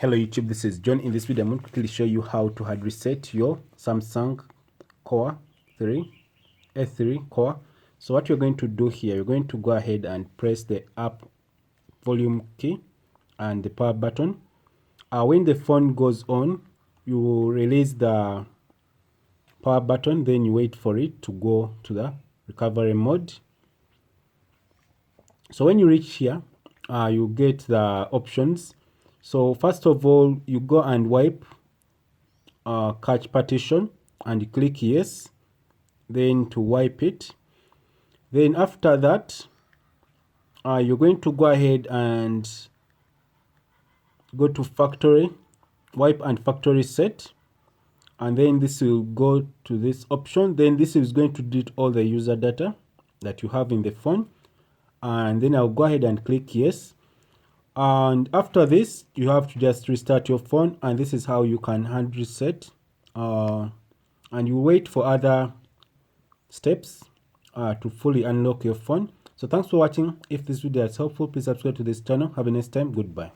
Hello YouTube, this is John. In this video I'm going to quickly show you how to hard reset your Samsung Core 3 S3 Core. So what you're going to do here, you're going to go ahead and press the up volume key and the power button. When the phone goes on, you will release the power button, then you wait for it to go to the recovery mode. So when you reach here, you get the options. So first of all, you go and wipe cache partition and you click yes, then to wipe it. Then after that, you're going to go ahead and go to factory wipe and factory set, and then this will go to this option. Then this is going to delete all the user data that you have in the phone, and then I'll go ahead and click yes. And after this, you have to just restart your phone, and this is how you can hard reset, and you wait for other steps to fully unlock your phone. So thanks for watching. If this video is helpful, please subscribe to this channel. Have a nice time. Goodbye.